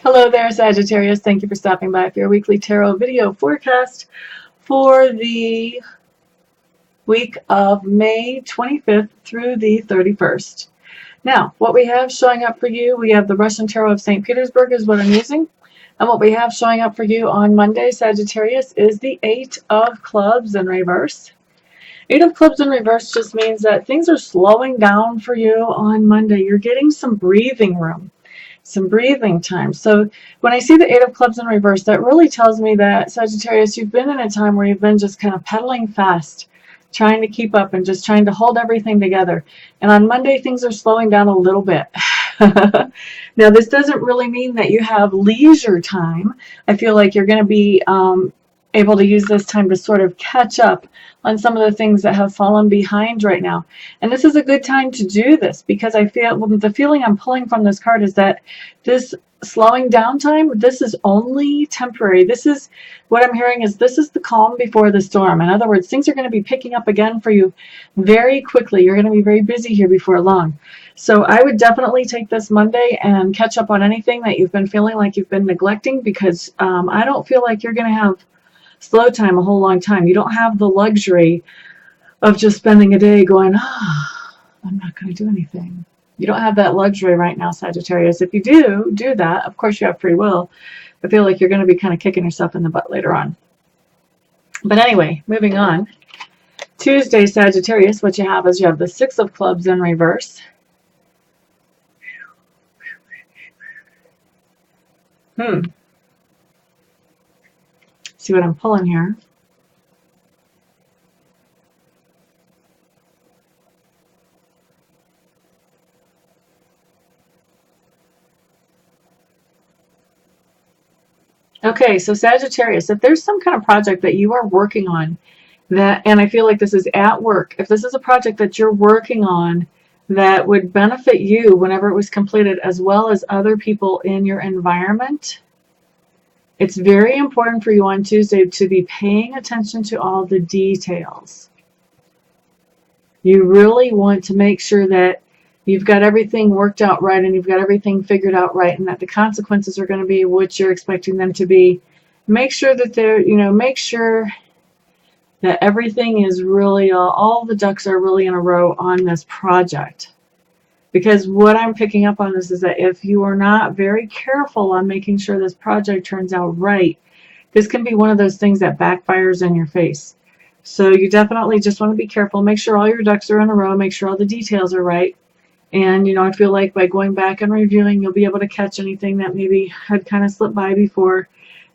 Hello there, Sagittarius. Thank you for stopping by for your weekly tarot video forecast for the week of May 25th through the 31st. Now, what we have showing up for you, we have the Russian Tarot of St. Petersburg is what I'm using. And what we have showing up for you on Monday, Sagittarius, is the Eight of Clubs in reverse. Eight of Clubs in reverse just means that things are slowing down for you on Monday. You're getting some breathing room. Some breathing time. So when I see the Eight of Clubs in reverse, that really tells me that, Sagittarius, you've been in a time where you've been just kind of pedaling fast, trying to keep up and just trying to hold everything together. And on Monday, things are slowing down a little bit. Now, this doesn't really mean that you have leisure time. I feel like you're going to be able to use this time to sort of catch up on some of the things that have fallen behind right now. And this is a good time to do this because I feel the feeling I'm pulling from this card is that this slowing down time, this is only temporary. This is what I'm hearing is this is the calm before the storm. In other words, things are going to be picking up again for you very quickly. You're going to be very busy here before long. So I would definitely take this Monday and catch up on anything that you've been feeling like you've been neglecting because I don't feel like you're going to have slow time a whole long time. You don't have the luxury of just spending a day going, I'm not going to do anything. You don't have that luxury right now, Sagittarius. If you do that, of course you have free will. I feel like you're going to be kind of kicking yourself in the butt later on. But anyway, moving on. Tuesday, Sagittarius, what you have is you have the Six of Clubs in reverse. See what I'm pulling here. Okay, so Sagittarius, if there's some kind of project that you are working on that, and I feel like this is at work, if this is a project that you're working on that would benefit you whenever it was completed as well as other people in your environment, it's very important for you on Tuesday to be paying attention to all the details. You really want to make sure that you've got everything worked out right and you've got everything figured out right and that the consequences are going to be what you're expecting them to be. Make sure that make sure that everything is really, all the ducks are really in a row on this project. Because what I'm picking up on this is that if you are not very careful on making sure this project turns out right, this can be one of those things that backfires in your face. So you definitely just want to be careful. Make sure all your ducks are in a row. Make sure all the details are right. And, I feel like by going back and reviewing, you'll be able to catch anything that maybe had kind of slipped by before,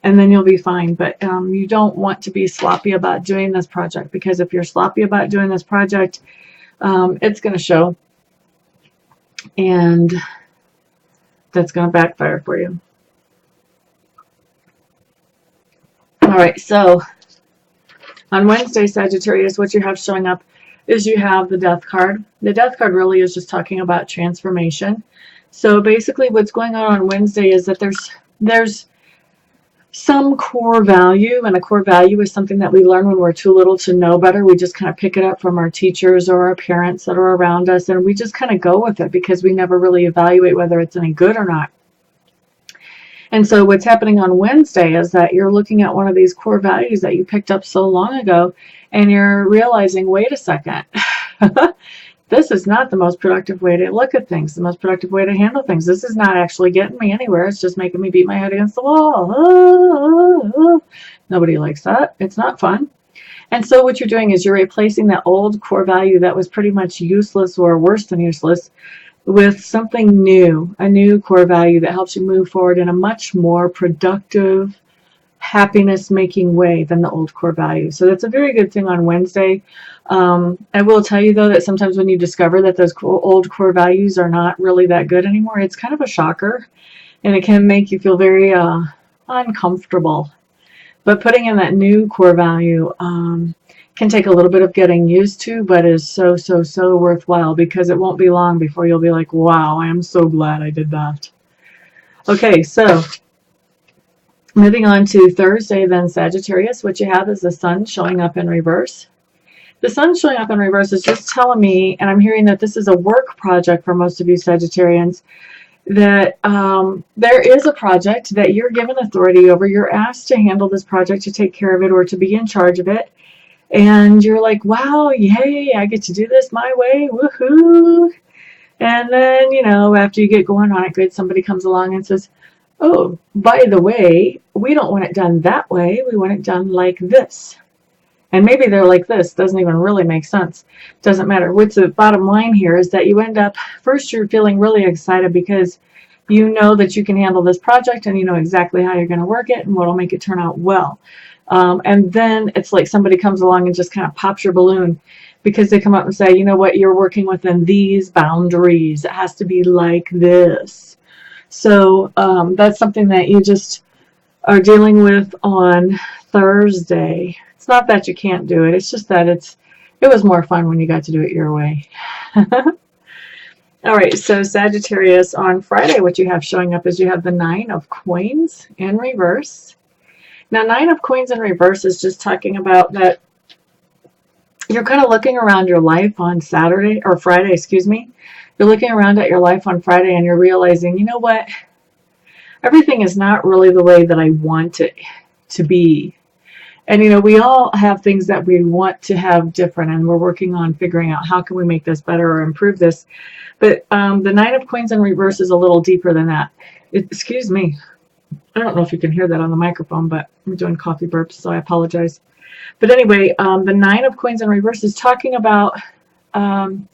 and then you'll be fine. But you don't want to be sloppy about doing this project, because if you're sloppy about doing this project, it's going to show. And that's going to backfire for you. All right, so on Wednesday, Sagittarius, what you have showing up is you have the Death card. The Death card really is just talking about transformation. So basically what's going on Wednesday is that there's some core value, and a core value is something that we learn when we're too little to know better. We just kind of pick it up from our teachers or our parents that are around us, and we just kind of go with it because we never really evaluate whether it's any good or not. And so what's happening on Wednesday is that you're looking at one of these core values that you picked up so long ago, and you're realizing, wait a second, this is not the most productive way to look at things, the most productive way to handle things. This is not actually getting me anywhere. It's just making me beat my head against the wall. Nobody likes that. It's not fun. And so what you're doing is you're replacing that old core value that was pretty much useless or worse than useless with something new, a new core value that helps you move forward in a much more productive, happiness-making way than the old core value. So that's a very good thing on Wednesday. I will tell you, though, that sometimes when you discover that those old core values are not really that good anymore, it's kind of a shocker, and it can make you feel very uncomfortable. But putting in that new core value can take a little bit of getting used to, but is so worthwhile, because it won't be long before you'll be like, wow, I am so glad I did that. Okay, so moving on to Thursday, then, Sagittarius, what you have is the Sun showing up in reverse. The Sun showing up in reverse is just telling me, and I'm hearing that this is a work project for most of you Sagittarians, that there is a project that you're given authority over. You're asked to handle this project, to take care of it, or to be in charge of it. And you're like, wow, yay, I get to do this my way, woohoo. And then, after you get going on it good, somebody comes along and says, oh, by the way, we don't want it done that way. We want it done like this. And maybe they're like this. Doesn't even really make sense. Doesn't matter. What's the bottom line here is that you end up, first you're feeling really excited because you know that you can handle this project and you know exactly how you're going to work it and what will make it turn out well. And then it's like somebody comes along and just kind of pops your balloon because they come up and say, you know what, you're working within these boundaries. It has to be like this. So that's something that you just are dealing with on Thursday. It's not that you can't do it. It's just that it was more fun when you got to do it your way. All right, so Sagittarius, on Friday, what you have showing up is you have the 9 of Coins in reverse. Now, 9 of Coins in reverse is just talking about that you're kind of looking around your life on Saturday, or Friday, excuse me. You're looking around at your life on Friday and you're realizing, you know what? Everything is not really the way that I want it to be. And, we all have things that we want to have different, and we're working on figuring out how can we make this better or improve this. But the 9 of Coins in reverse is a little deeper than that. Excuse me. I don't know if you can hear that on the microphone, but I'm doing coffee burps, so I apologize. But anyway, the 9 of Coins in reverse is talking about, when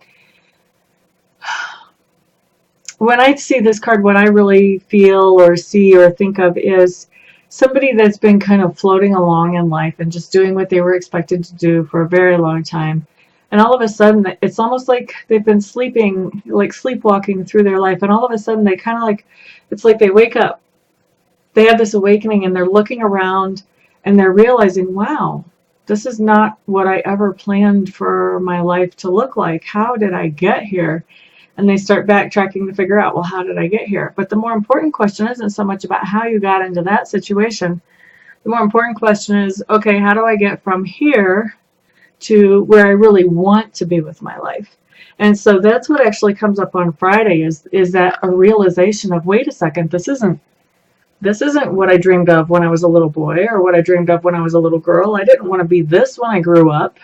I see this card, what I really feel or see or think of is somebody that's been kind of floating along in life and just doing what they were expected to do for a very long time. And all of a sudden, it's almost like they've been sleeping, like sleepwalking through their life. And all of a sudden, they kind of like, it's like they wake up. They have this awakening and they're looking around and they're realizing, wow, this is not what I ever planned for my life to look like. How did I get here? And they start backtracking to figure out, well, how did I get here? But the more important question isn't so much about how you got into that situation. The more important question is, okay, how do I get from here to where I really want to be with my life? And so that's what actually comes up on Friday is that a realization of, wait a second, this isn't what I dreamed of when I was a little boy or what I dreamed of when I was a little girl. I didn't want to be this when I grew up.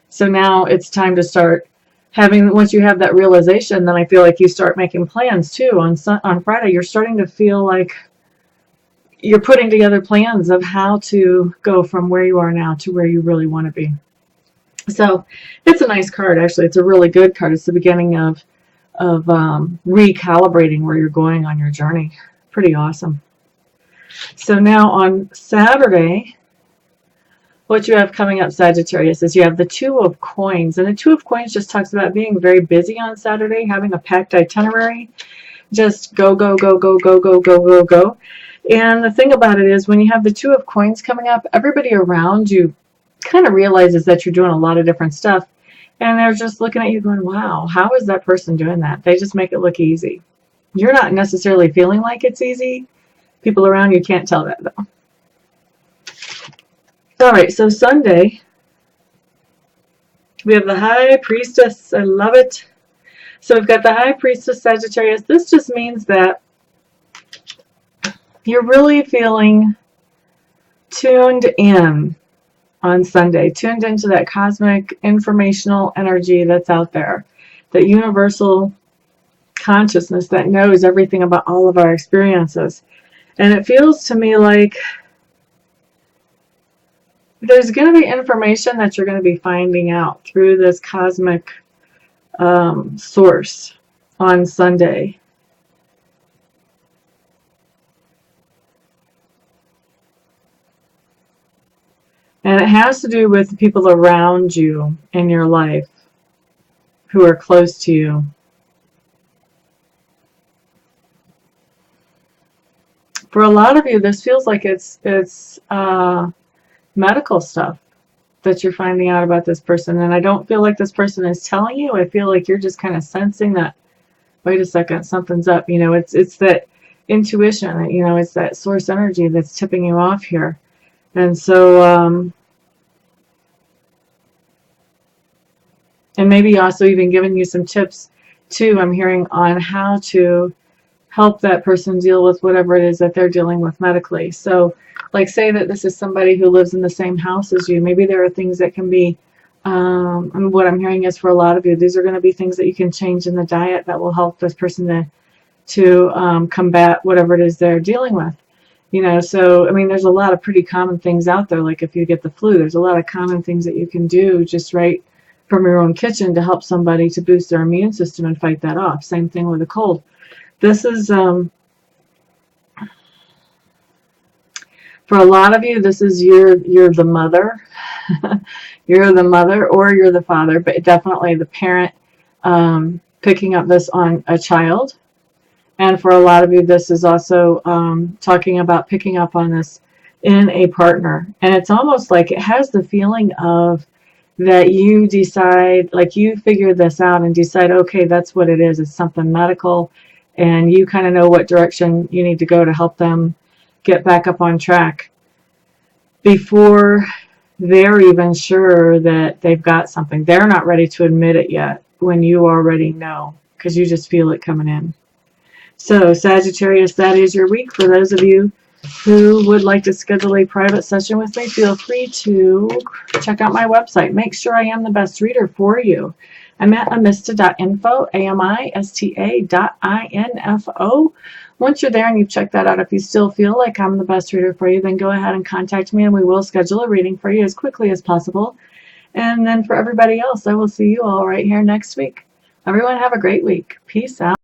So now it's time to start having, once you have that realization, then I feel like you start making plans too. On Friday, you're starting to feel like you're putting together plans of how to go from where you are now to where you really want to be. So it's a nice card, actually. It's a really good card. It's the beginning of recalibrating where you're going on your journey. Pretty awesome. So now on Saturday, what you have coming up, Sagittarius, is you have the 2 of Coins. And the 2 of Coins just talks about being very busy on Saturday, having a packed itinerary. Just go, go, go, go, go, go, go, go, go. And the thing about it is when you have the 2 of Coins coming up, everybody around you kind of realizes that you're doing a lot of different stuff. And they're just looking at you going, wow, how is that person doing that? They just make it look easy. You're not necessarily feeling like it's easy. People around you can't tell that, though. All right, so Sunday, we have the High Priestess. I love it. So we've got the High Priestess, Sagittarius. This just means that you're really feeling tuned in on Sunday, tuned into that cosmic informational energy that's out there, that universal consciousness that knows everything about all of our experiences. And it feels to me like there's going to be information that you're going to be finding out through this cosmic source on Sunday. And it has to do with the people around you in your life who are close to you. For a lot of you, this feels like it's medical stuff that you're finding out about this person. And I don't feel like this person is telling you. I feel like you're just kind of sensing that, wait a second, something's up. It's that intuition, it's that source energy that's tipping you off here. And so, and maybe also even giving you some tips too, I'm hearing, on how to help that person deal with whatever it is that they're dealing with medically. So, like, say that this is somebody who lives in the same house as you. Maybe there are things that can be, and what I'm hearing is for a lot of you, these are going to be things that you can change in the diet that will help this person to combat whatever it is they're dealing with. You know, so, I mean, there's a lot of pretty common things out there. Like if you get the flu, there's a lot of common things that you can do just right from your own kitchen to help somebody to boost their immune system and fight that off. Same thing with a cold. This is, for a lot of you, this is you're the mother. You're the mother or you're the father, but definitely the parent picking up this on a child. And for a lot of you, this is also talking about picking up on this in a partner. And it's almost like it has the feeling of that you decide, like you figure this out and decide, okay, that's what it is. It's something medical. And you kind of know what direction you need to go to help them get back up on track before they're even sure that they've got something. They're not ready to admit it yet when you already know, because you just feel it coming in. So, Sagittarius, that is your week. For those of you who would like to schedule a private session with me, feel free to check out my website. Make sure I am the best reader for you. I'm at amista.info, amista.info. Once you're there and you've checked that out, if you still feel like I'm the best reader for you, then go ahead and contact me and we will schedule a reading for you as quickly as possible. And then for everybody else, I will see you all right here next week. Everyone have a great week. Peace out.